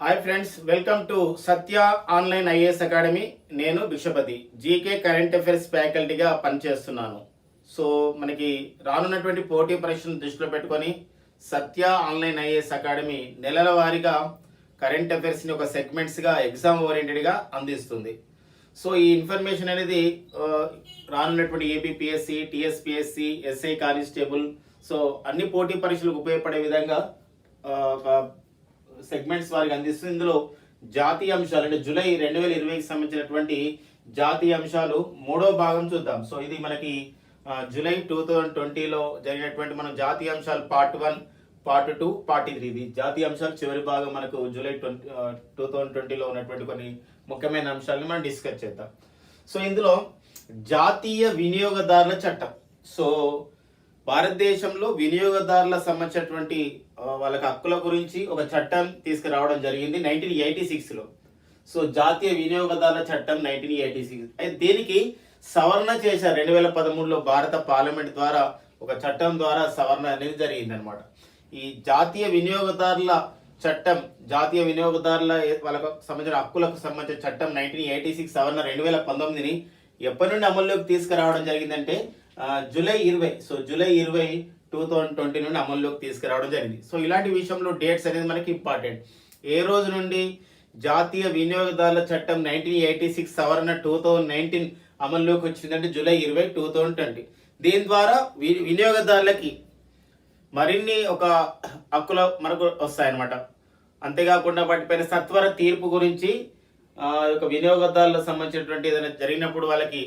Hi friends, welcome to Satya online IAS academy. నేను Bhikshapathi, GK current affairs ఫ్యాకల్టీగా పనిచేస్తున్నాను. So మనకి రానున్నటువంటి పోటీ పరీక్షలను దృష్టిలో పెట్టుకొని సత్య ఆన్లైన్ ఐఏఎస్ అకాడమీ నెలల వారీగా కరెంట్ అఫైర్స్ని ఒక సెగ్మెంట్స్గా ఎగ్జామ్ ఓరియంటెడ్గా అందిస్తుంది. సో ఈ ఇన్ఫర్మేషన్ అనేది రానున్నటువంటి APPSC, TSPSC, SI constable, so అన్ని పోటీ పరీక్షలకు ఉపయోగపడే విధంగా ఒక సెగ్మెంట్స్ వారికి అందిస్తుంది. ఇందులో జాతీయ అంశాలు అంటే జూలై 2020కి సంబంధించినటువంటి జాతీయ అంశాలు మూడో భాగం చూద్దాం. సో ఇది మనకి జూలై 2020లో జరిగినటువంటి మనం జాతీయ అంశాలు పార్ట్ 1, పార్ట్ 2, పార్ట్ 3. ఇది జాతీయ అంశాలు చివరి భాగం. మనకు జూలై 2020లో ఉన్నటువంటి కొన్ని ముఖ్యమైన అంశాలను మనం డిస్కస్ చేద్దాం. సో ఇందులో జాతీయ వినియోగదారుల చట్టం. సో భారతదేశంలో వినియోగదారుల సంబంధించినటువంటి వాళ్ళకి హక్కుల గురించి ఒక చట్టం తీసుకురావడం జరిగింది 1986లో. సో జాతీయ వినియోగదారుల చట్టం 1986. అయితే దీనికి సవరణ చేశారు 2013లో భారత పార్లమెంట్ ద్వారా. ఒక చట్టం ద్వారా సవరణ అనేది జరిగింది అనమాట. ఈ జాతీయ వినియోగదారుల చట్టం, జాతీయ వినియోగదారుల వాళ్ళకు సంబంధించిన హక్కులకు సంబంధించిన చట్టం 1986 సవరణ 2019ని ఎప్పటి నుండి అమల్లోకి తీసుకురావడం జరిగిందంటే జూలై 20. సో జూలై 20, 2020 నుండి అమల్లోకి తీసుకురావడం జరిగింది. సో ఇలాంటి విషయంలో డేట్స్ అనేది మనకి ఇంపార్టెంట్. ఏ రోజు నుండి జాతీయ వినియోగదారుల చట్టం 1986 సవరణ 2019 అమల్లోకి వచ్చిందంటే జూలై 20, 2020. దీని ద్వారా వినియోగదారులకి మరిన్ని ఒక హక్కుల మనకు వస్తాయన్నమాట. అంతేకాకుండా వాటిపైన సత్వర తీర్పు గురించి వినియోగదారులకు సంబంధించినటువంటి ఏదైనా జరిగినప్పుడు, వాళ్ళకి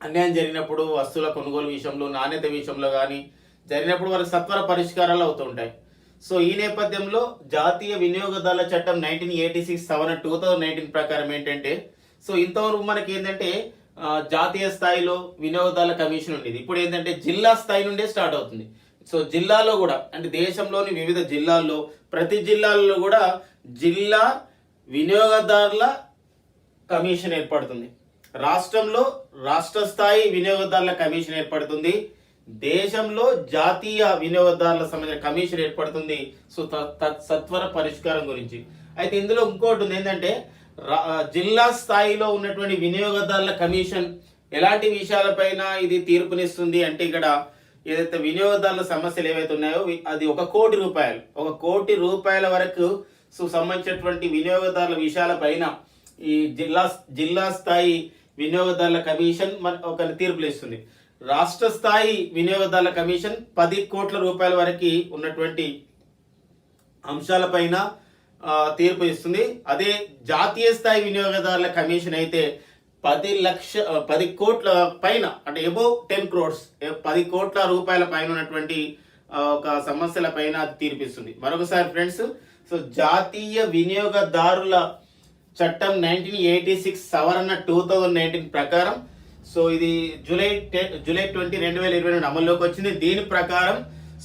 అన్యాయం జరిగినప్పుడు వస్తువుల కొనుగోలు విషయంలో, నాణ్యత విషయంలో కానీ జరిగినప్పుడు వాళ్ళకి సత్వర పరిష్కారాలు అవుతుంటాయి. సో ఈ నేపథ్యంలో జాతీయ వినియోగదారుల చట్టం 1986 సవరణ 2019 ప్రకారం ఏంటంటే, సో ఇంతవరకు మనకి ఏంటంటే జాతీయ స్థాయిలో వినియోగదారుల కమిషన్ ఉండేది. ఇప్పుడు ఏంటంటే జిల్లా స్థాయి నుండే స్టార్ట్ అవుతుంది. సో జిల్లాలో కూడా అంటే దేశంలోని వివిధ జిల్లాల్లో ప్రతి జిల్లాల్లో కూడా జిల్లా వినియోగదారుల కమిషన్ ఏర్పడుతుంది. రాష్ట్రంలో రాష్ట్ర స్థాయి వినియోగదారుల కమిషన్ ఏర్పడుతుంది. దేశంలో జాతీయ వినియోగదారుల సంబంధించిన కమిషన్ ఏర్పడుతుంది. సో సత్వర పరిష్కారం గురించి. అయితే ఇందులో ఇంకోటి ఉంది ఏంటంటే, జిల్లా స్థాయిలో ఉన్నటువంటి వినియోగదారుల కమిషన్ ఎలాంటి విషయాలపైన ఇది తీర్పునిస్తుంది అంటే, ఇక్కడ ఏదైతే వినియోగదారుల సమస్యలు ఏవైతే ఉన్నాయో అది 1 కోటి రూపాయలు, 1 కోటి రూపాయల వరకు సో సంబంధించినటువంటి వినియోగదారుల విషయాలపైన ఈ జిల్లా స్థాయి వినియోగదారుల కమిషన్ ఒక తీర్పులు ఇస్తుంది. రాష్ట్ర స్థాయి వినియోగదారుల కమిషన్ 10 కోట్ల రూపాయల వరకు ఉన్నటువంటి అంశాలపైన తీర్పు ఇస్తుంది. అదే జాతీయ స్థాయి వినియోగదారుల కమిషన్ అయితే 10 కోట్ల పైన అంటే అబోవ్ 10 crores, 10 కోట్ల రూపాయల పైన ఉన్నటువంటి ఒక సమస్యల పైన తీర్పిస్తుంది. మరొకసారి ఫ్రెండ్స్, సో జాతీయ వినియోగదారుల చట్టం 1986 సవరణ 2019 ప్రకారం సో ఇది జూలై 20, 2020 అమల్లోకి వచ్చింది. దీని ప్రకారం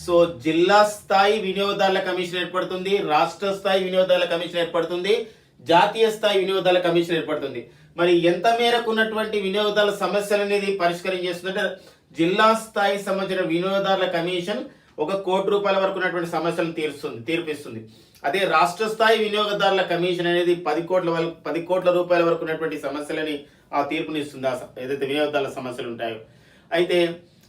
సో జిల్లా స్థాయి వినియోగదారుల కమిషన్ ఏర్పడుతుంది, రాష్ట్ర స్థాయి వినియోగదారుల కమిషన్ ఏర్పడుతుంది, జాతీయ స్థాయి వినియోగదారుల కమిషన్ ఏర్పడుతుంది. మరి ఎంత మేరకు ఉన్నటువంటి వినియోగదారుల సమస్యలు అనేది పరిష్కరించేస్తుందంటే, జిల్లా స్థాయి సంబంధించిన వినియోగదారుల కమిషన్ 1 కోటి రూపాయల వరకు ఉన్నటువంటి సమస్యలను తీర్పిస్తుంది. అదే రాష్ట్ర స్థాయి వినియోగదారుల కమిషన్ అనేది 10 కోట్ల రూపాయల వరకు ఉన్నటువంటి సమస్యలని ఆ తీర్పునిస్తుంది, ఏదైతే వినియోగదారుల సమస్యలు ఉంటాయో. అయితే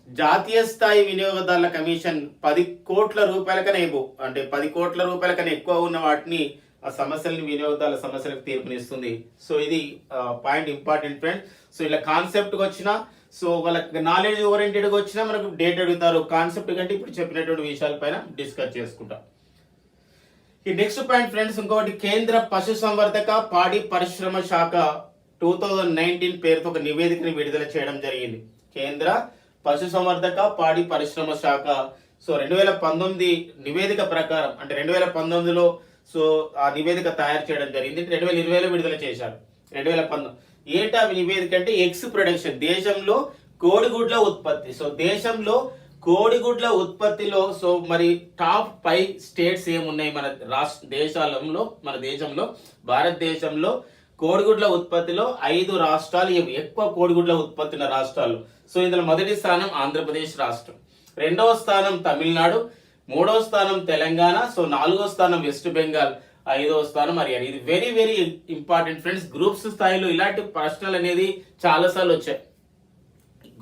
జాతీయ స్థాయి వినియోగదారుల కమిషన్ 10 కోట్ల రూపాయల కన్నా అంటే 10 కోట్ల రూపాయల కన్నా ఎక్కువ ఉన్న వాటిని ఆ సమస్యలని వినియోగదారుల సమస్యలకు తీర్పునిస్తుంది. సో ఇది పాయింట్ ఇంపార్టెంట్ ఫ్రెండ్. సో ఇలా కాన్సెప్ట్కి వచ్చినా, సో వాళ్ళకి నాలెడ్జ్ ఓరియంటెడ్గా వచ్చినా మనకు డేట్ అడుగుతారు. కాన్సెప్ట్ కంటే ఇప్పుడు చెప్పినటువంటి విషయాలపైన డిస్కస్ చేసుకుంటాం. ఈ నెక్స్ట్ పాయింట్ ఫ్రెండ్స్, ఇంకొకటి కేంద్ర పశుసంవర్ధక పాడి పరిశ్రమ శాఖ 2019 పేరుతో ఒక నివేదికని విడుదల చేయడం జరిగింది. కేంద్ర పశుసంవర్ధక పాడి పరిశ్రమ శాఖ సో 2019 నివేదిక ప్రకారం అంటే 2019లో సో ఆ నివేదిక తయారు చేయడం జరిగింది. 2020లో విడుదల చేశారు. 2019 ఏంటా నివేదిక అంటే ఎగ్స్ ప్రొడక్షన్, దేశంలో కోడిగుడ్ల ఉత్పత్తి. సో దేశంలో కోడిగుడ్ల ఉత్పత్తిలో సో మరి టాప్ 5 స్టేట్స్ ఏమున్నాయి మన దేశంలో భారతదేశంలో కోడిగుడ్ల ఉత్పత్తిలో 5 రాష్ట్రాలు ఎక్కువ కోడిగుడ్ల ఉత్పత్తి ఉన్న రాష్ట్రాలు. సో ఇందులో మొదటి స్థానం ఆంధ్రప్రదేశ్ రాష్ట్రం, రెండవ స్థానం తమిళనాడు, మూడవ స్థానం తెలంగాణ, సో నాలుగో స్థానం వెస్ట్ బెంగాల్, ఐదవ స్థానం హర్యానా. ఇది very very important friends. Groups స్థాయిలో ఇలాంటి ప్రశ్నలు అనేది చాలా సార్లు వచ్చాయి.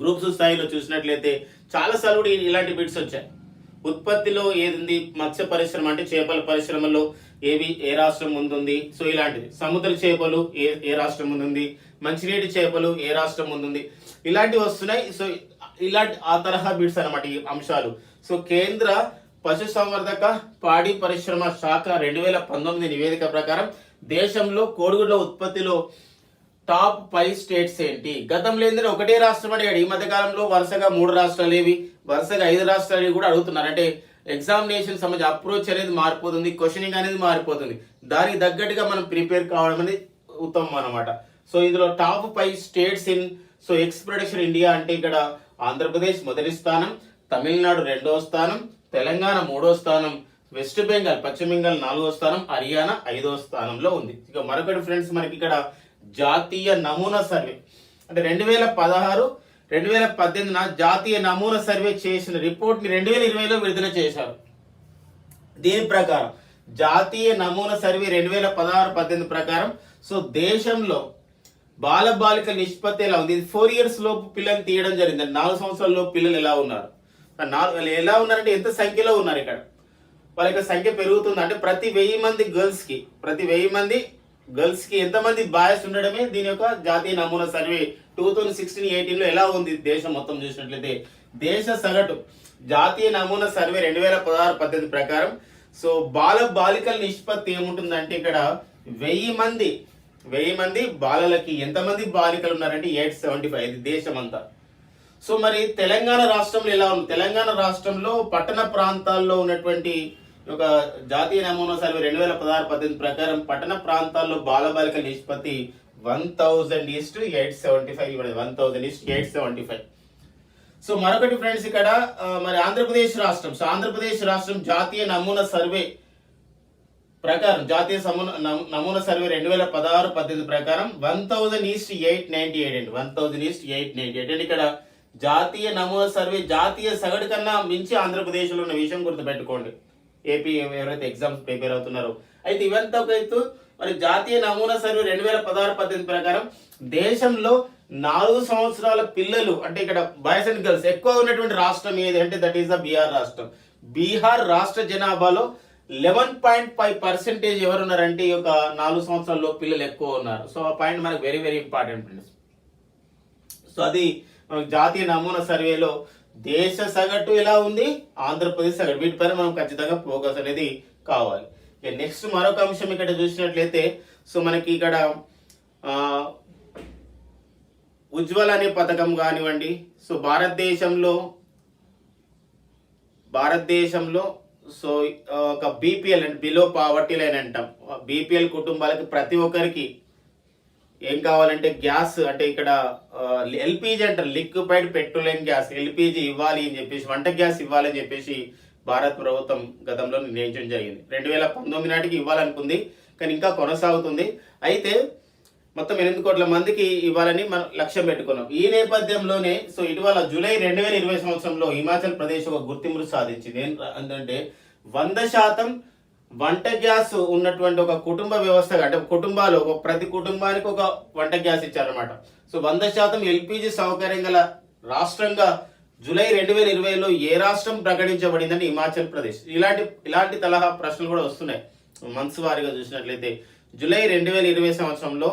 గ్రూప్స్ స్థాయిలో చూసినట్లయితే చాలా సార్లు కూడా ఇలాంటి బిట్స్ వచ్చాయి. ఉత్పత్తిలో ఏది ఉంది, మత్స్య పరిశ్రమ అంటే చేపల పరిశ్రమలో ఏ రాష్ట్రం ముందుంది, సో ఇలాంటిది. సముద్ర చేపలు ఏ రాష్ట్రం ముందుంది, మంచినీటి చేపలు ఏ రాష్ట్రం ముందుంది, ఇలాంటివి వస్తున్నాయి. సో ఇలాంటి ఆ తరహా బిట్స్ అనమాట ఈ అంశాలు. సో కేంద్ర పశుసంవర్ధక పాడి పరిశ్రమ శాఖ 2019 నివేదిక ప్రకారం దేశంలో కోడిగుడ్ల ఉత్పత్తిలో టాప్ 5 స్టేట్స్ ఏంటి? గతంలో ఏంటంటే ఒకటే రాష్ట్రం అడిగాడు. ఈ మధ్య కాలంలో వరుసగా 3 రాష్ట్రాలు ఏవి, వరుసగా 5 రాష్ట్రాలు కూడా అడుగుతున్నారు. అంటే ఎగ్జామినేషన్ సంబంధించి అప్రోచ్ అనేది మారిపోతుంది, క్వశ్చనింగ్ అనేది మారిపోతుంది. దానికి తగ్గట్టుగా మనం ప్రిపేర్ కావడం అనేది ఉత్తమం అనమాట. సో ఇందులో top 5 states in so eggs production India అంటే ఇక్కడ ఆంధ్రప్రదేశ్ మొదటి స్థానం, తమిళనాడు 2వ స్థానం, తెలంగాణ 3వ స్థానం, వెస్ట్ బెంగాల్ పశ్చిమ బెంగాల్ 4వ స్థానం, హర్యానా 5వ స్థానంలో ఉంది. ఇక మరొకటి ఫ్రెండ్స్, మనకి ఇక్కడ జాతీయ నమూనా సర్వే అంటే 2016, 2018 జాతీయ నమూనా సర్వే చేసిన రిపోర్ట్ ని 2020లో విడుదల చేశారు. దీని ప్రకారం జాతీయ నమూనా సర్వే 2016-18 ప్రకారం సో దేశంలో బాలికల నిష్పత్తి ఎలా ఉంది? 4 years లోపు పిల్లల్ని తీయడం జరిగింది. 4 సంవత్సరాల లోపు పిల్లలు ఎలా ఉన్నారు, ఎలా ఉన్నారంటే ఎంత సంఖ్యలో ఉన్నారు ఇక్కడ, వాళ్ళ యొక్క సంఖ్య పెరుగుతుంది. అంటే ప్రతి 1000 మంది గర్ల్స్ కి ఎంతమంది బాయ్స్ ఉండడమే దీని యొక్క జాతీయ నమూనా సర్వే 2016-18లో ఎలా ఉంది దేశం మొత్తం చూసినట్లయితే. దేశ సగటు జాతీయ నమూనా సర్వే 2016-18 ప్రకారం సో బాలికల నిష్పత్తి ఏముంటుందంటే ఇక్కడ 1000 మంది బాలలకి ఎంతమంది బాలికలు ఉన్నారంటే 875, ఇది దేశం అంతా. సో మరి తెలంగాణ రాష్ట్రంలో ఎలా ఉంది? తెలంగాణ రాష్ట్రంలో పట్టణ ప్రాంతాల్లో ఉన్నటువంటి ఒక జాతీయ నమూనా సర్వే 2016-18 ప్రకారం పట్టణ ప్రాంతాల్లో బాలికల నిష్పత్తి 1000:875 ఇవ్వలేదు, 1000:875. సో మరొకటి ఫ్రెండ్స్, ఇక్కడ మరి ఆంధ్రప్రదేశ్ రాష్ట్రం జాతీయ నమూనా సర్వే ప్రకారం నమూనా సర్వే 2016-18 ప్రకారం 1000:898 అండి, 1000:898 అంటే ఇక్కడ జాతీయ నమూనా సర్వే జాతీయ సగటు కన్నా మించి ఆంధ్రప్రదేశ్ లో ఉన్న విషయం గుర్తుపెట్టుకోండి, ఏపీ ఎవరైతే ఎగ్జామ్స్ ప్రిపేర్ అవుతున్నారో. అయితే ఇవంతా ఒక ఎత్తు. మరి జాతీయ నమూనా సర్వే 2016-18 ప్రకారం దేశంలో 4 సంవత్సరాల పిల్లలు అంటే ఇక్కడ బాయ్స్ అండ్ గర్ల్స్ ఎక్కువ ఉన్నటువంటి రాష్ట్రం ఏది అంటే దట్ ఈస్ ద బీహార్ రాష్ట్రం. బీహార్ రాష్ట్ర జనాభాలో 11.5% ఎవరు ఉన్నారంటే ఈ యొక్క 4 సంవత్సరాల్లో పిల్లలు ఎక్కువ ఉన్నారు. సో ఆ పాయింట్ మనకు very very important friends. So అది మనకు జాతీయ నమూనా సర్వేలో దేశ సగటు ఎలా ఉంది, ఆంధ్రప్రదేశ్ సగటు, వీటిపైన మనం ఖచ్చితంగా ఫోకస్ అనేది కావాలి. నెక్స్ట్ మరొక అంశం ఇక్కడ చూసినట్లయితే సో మనకి ఇక్కడ ఉజ్వల్ అనే పథకం కానివ్వండి, సో భారతదేశంలో సో ఒక బీపీఎల్ అంటే బిలో పావర్టీ లైన్ అంటాం. బీపీఎల్ కుటుంబాలకి ప్రతి ఒక్కరికి ఏం కావాలంటే గ్యాస్ అంటే ఇక్కడ ఎల్పిజి అంటారు, లిక్విఫైడ్ పెట్రోలియం గ్యాస్, ఎల్పిజి ఇవ్వాలి అని చెప్పేసి, వంట గ్యాస్ ఇవ్వాలి అని చెప్పేసి భారత ప్రభుత్వం గతంలో నిర్ణయించడం జరిగింది. 2019 నాటికి ఇవ్వాలనుకుంది, కానీ ఇంకా కొనసాగుతుంది. అయితే మొత్తం 8 కోట్ల మందికి ఇవ్వాలని మనం లక్ష్యం పెట్టుకున్నాం. ఈ నేపథ్యంలోనే సో ఇటీవల జూలై 2020 సంవత్సరంలో హిమాచల్ ప్రదేశ్ ఒక గుర్తింపు సాధించింది. ఏంటంటే 100% వంట గ్యాస్ ఉన్నటువంటి ఒక కుటుంబ వ్యవస్థ, అంటే కుటుంబాలు ప్రతి కుటుంబానికి ఒక వంట గ్యాస్ ఇచ్చారనమాట. సో 100% ఎల్పిజి సౌకర్యం గల రాష్ట్రంగా జూలై 2020లో ఏ రాష్ట్రం ప్రకటించబడిందంటే హిమాచల్ ప్రదేశ్. ఇలాంటి తరహా ప్రశ్నలు కూడా వస్తున్నాయి మంత్స్ వారీగా చూసినట్లయితే. జూలై 2020 సంవత్సరంలో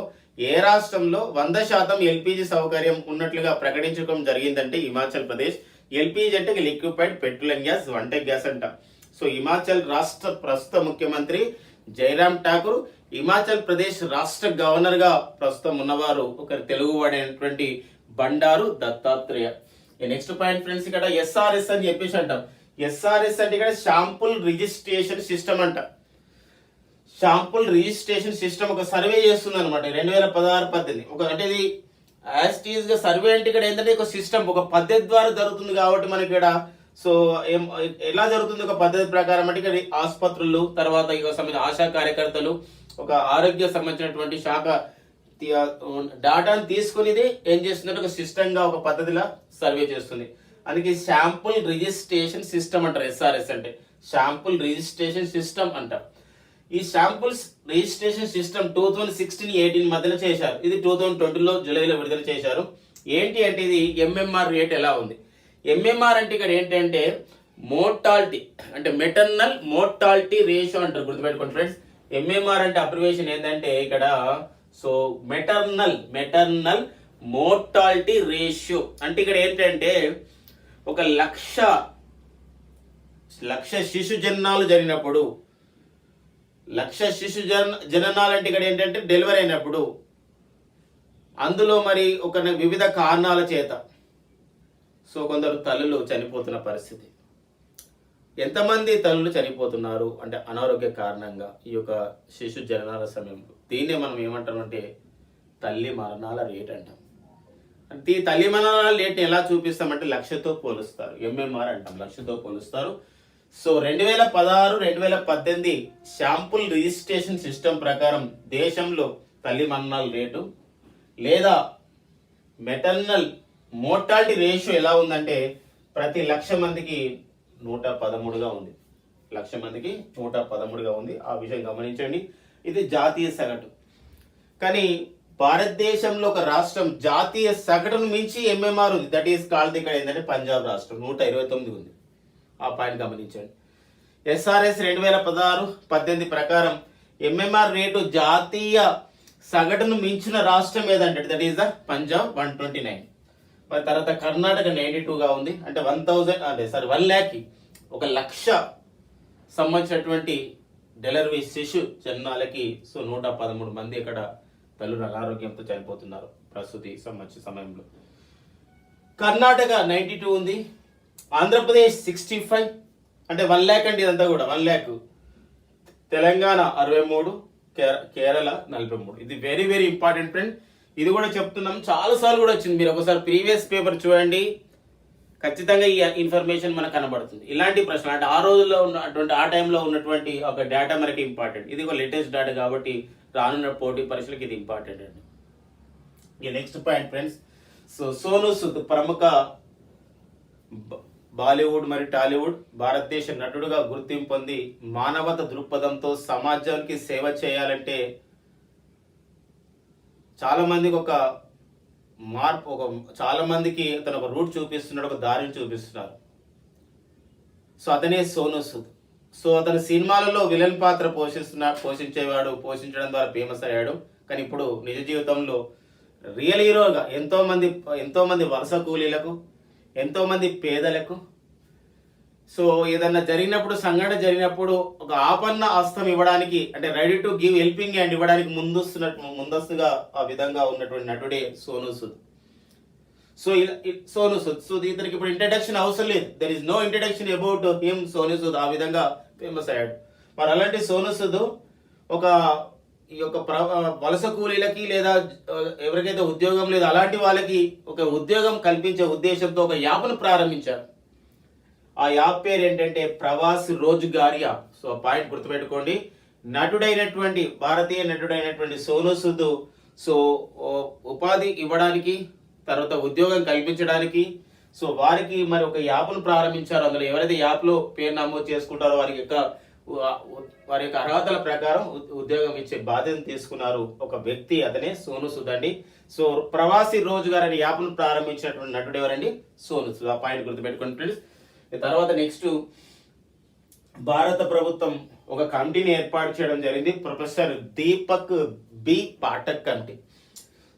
ఏ రాష్ట్రంలో 100% ఎల్పిజి సౌకర్యం ఉన్నట్లుగా ప్రకటించడం జరిగిందంటే హిమాచల్ ప్రదేశ్. ఎల్పిజి అంటే లిక్విఫైడ్ పెట్రోలియం గ్యాస్, వంట గ్యాస్ అంట. సో హిమాచల్ రాష్ట్ర ప్రస్తుత ముఖ్యమంత్రి జైరామ్ ఠాకూర్, హిమాచల్ ప్రదేశ్ రాష్ట్ర గవర్నర్ గా ప్రస్తుతం ఉన్నవారు ఒకరు తెలుగువాడైనటువంటి Bandaru Dattatreya. Next point friends, ఇక్కడ ఎస్ఆర్ఎస్ అని చెప్పేసి అంటాం. ఎస్ఆర్ఎస్ అంటే ఇక్కడ శాంపుల్ రిజిస్ట్రేషన్ సిస్టమ్ అంట. శాంపుల్ రిజిస్ట్రేషన్ సిస్టమ్ ఒక సర్వే చేస్తుంది అనమాట 2016-18. అంటే ఇది యాస్టీజ్ గా సర్వే అంటే ఇక్కడ ఏంటంటే ఒక సిస్టమ్, ఒక పద్ధతి ద్వారా జరుగుతుంది కాబట్టి మనకి ఇక్కడ సో ఎలా జరుగుతుంది ఒక పద్ధతి ప్రకారం అంటే ఇక్కడ ఆసుపత్రులు, తర్వాత ఇక సంబంధించిన ఆశా కార్యకర్తలు, ఒక ఆరోగ్య సంబంధించినటువంటి శాఖ డాటాను తీసుకునేది ఏం చేస్తుందంటే ఒక సిస్టమ్ గా ఒక పద్ధతిలా సర్వే చేస్తుంది. అందుకే శాంపుల్ రిజిస్ట్రేషన్ సిస్టమ్ అంటారు. ఎస్ఆర్ఎస్ అంటే శాంపుల్ రిజిస్ట్రేషన్ సిస్టమ్ అంటారు. ఈ శాంపుల్స్ రిజిస్ట్రేషన్ సిస్టమ్ 2016-18 మధ్యలో చేశారు. ఇది 2020లో జూలైలో విడుదల చేశారు. ఏంటి అంటే ఇది ఎంఎంఆర్ రేట్ ఎలా ఉంది. ఎంఎంఆర్ అంటే ఇక్కడ ఏంటంటే మోర్టాలిటీ, అంటే మెటర్నల్ మోర్టాలిటీ రేషియో అంటారు, గుర్తుపెట్టుకోండి ఫ్రెండ్స్. ఎంఎంఆర్ అంటే అబ్రివేషన్ ఏంటంటే ఇక్కడ సో మెటర్నల్ మోర్టాలిటీ రేషియో అంటే ఇక్కడ ఏంటంటే ఒక లక్ష శిశు జననాలు జరిగినప్పుడు, జననాలు అంటే ఇక్కడ ఏంటంటే డెలివరీ అయినప్పుడు అందులో మరి ఒక వివిధ కారణాల చేత సో కొందరు తల్లులు చనిపోతున్న పరిస్థితి. ఎంతమంది తల్లులు చనిపోతున్నారు అంటే అనారోగ్య కారణంగా ఈ యొక్క శిశు జననాల సమయంలో, దీన్నే మనం ఏమంటామంటే తల్లి మరణాల రేట్ అంటాం. అంటే ఈ తల్లి మరణాల రేట్ని ఎలా చూపిస్తామంటే లక్షతో పోలుస్తారు, ఎంఎంఆర్ అంటాం, లక్షతో పోలుస్తారు. సో 2016-2018 శాంపుల్ రిజిస్ట్రేషన్ సిస్టమ్ ప్రకారం దేశంలో తల్లి మరణాల రేటు లేదా మెటర్నల్ మోర్టాలిటీ రేషియో ఎలా ఉందంటే ప్రతి 1,00,000 మందికి 113గా ఉంది. 1,00,000 మందికి 113గా ఉంది. ఆ విషయం గమనించండి. ఇది జాతీయ సగటు. కానీ భారతదేశంలో ఒక రాష్ట్రం జాతీయ సగటును మించి ఎంఎంఆర్ ఉంది. దట్ ఈస్ కాల్డ్ ఇక్కడ ఏంటంటే పంజాబ్ రాష్ట్రం 129 ఉంది. ఆ పాయింట్ గమనించండి. ఎస్ఆర్ఎస్ 2016-18 ప్రకారం ఎంఎంఆర్ రేటు జాతీయ సగటును మించిన రాష్ట్రం ఏదంటే దట్ ఈస్ ద పంజాబ్ 129. మరి తర్వాత కర్ణాటక 92గా ఉంది. అంటే 1,00,000 1,00,000 సంబంధించినటువంటి డెలివరీ శిశు జన్మాలకి సో 113 మంది ఇక్కడ తల్లులు అనారోగ్యంతో చనిపోతున్నారు ప్రసూతి సమయంలో. కర్ణాటక 92 ఉంది. ఆంధ్రప్రదేశ్ 65 అంటే 1,00,000 అండి, ఇదంతా కూడా 1,00,000. తెలంగాణ 63, కేరళ 43. ఇది వెరీ వెరీ ఇంపార్టెంట్ ఫ్రెండ్. ఇది కూడా చెప్తున్నాం, చాలా సార్లు కూడా వచ్చింది. మీరు ఒకసారి ప్రీవియస్ పేపర్ చూడండి, ఖచ్చితంగా ఈ ఇన్ఫర్మేషన్ మనకు కనబడుతుంది. ఇలాంటి ప్రశ్నలు అంటే ఆ రోజుల్లో ఉన్నటువంటి ఆ టైంలో ఉన్నటువంటి ఒక డేటా మనకి ఇంపార్టెంట్. ఇది ఒక లేటెస్ట్ డేటా కాబట్టి రానున్న పోటీ పరీక్షలకు ఇది ఇంపార్టెంట్ అండి. ఇక next point friends. So Sonu Sood ప్రముఖ బాలీవుడ్ మరియు టాలీవుడ్ భారతదేశ నటుడుగా గుర్తింపు పొంది మానవత దృక్పథంతో సమాజానికి సేవ చేయాలంటే చాలా మందికి చాలా మందికి అతను ఒక రూట్ చూపిస్తున్నాడు, ఒక దారిని చూపిస్తున్నారు. సో అతనే సోనూ సూద్. సో అతను సినిమాలలో విలన్ పాత్ర పోషించడం ద్వారా ఫేమస్ అయ్యాడు. కానీ ఇప్పుడు నిజ జీవితంలో రియల్ హీరోగా ఎంతో మంది వలస కూలీలకు, ఎంతో మంది పేదలకు సో ఏదన్నా సంఘటన జరిగినప్పుడు ఒక ఆపన్న హస్తం ఇవ్వడానికి అంటే ready to give helping hand ఇవ్వడానికి ముందస్తుగా ఆ విధంగా ఉన్నటువంటి నటుడే సోనూ సూద్. సో ఇతనికి ఇప్పుడు ఇంట్రడక్షన్ అవసరం లేదు. There is no introduction about him. Sonu Sood ఆ విధంగా ఫేమస్ అయ్యాడు. మరి అలాంటి సోనూ సూద్ ఈ యొక్క వలస కూలీలకి లేదా ఎవరికైతే ఉద్యోగం లేదు అలాంటి వాళ్ళకి ఒక ఉద్యోగం కల్పించే ఉద్దేశంతో ఒక యాప్ను ప్రారంభించారు. ఆ యాప్ పేరు ఏంటంటే Pravas Rozgar app. So point గుర్తుపెట్టుకోండి. భారతీయ నటుడైనటువంటి సోనూ సూద్ సో ఉపాధి ఇవ్వడానికి, తర్వాత ఉద్యోగం కల్పించడానికి సో వారికి మరి ఒక యాప్ను ప్రారంభించారు. అందులో ఎవరైతే యాప్లో పేరు నమోదు చేసుకుంటారో వారి యొక్క అర్హతల ప్రకారం ఉద్యోగం ఇచ్చే బాధ్యతను తీసుకున్నారు ఒక వ్యక్తి, అతనే సోనూ సూద్ అండి. సో ప్రవాసి రోజ్గార్ అనే యాప్ను ప్రారంభించినటువంటి నటుడు ఎవరండి? సోనూ సూద్. ఆ పాయింట్ గుర్తుపెట్టుకోండి ఫ్రెండ్స్. తర్వాత నెక్స్ట్ భారత ప్రభుత్వం ఒక కమిటీని ఏర్పాటు చేయడం జరిగింది, professor Deepak B Pathak committee.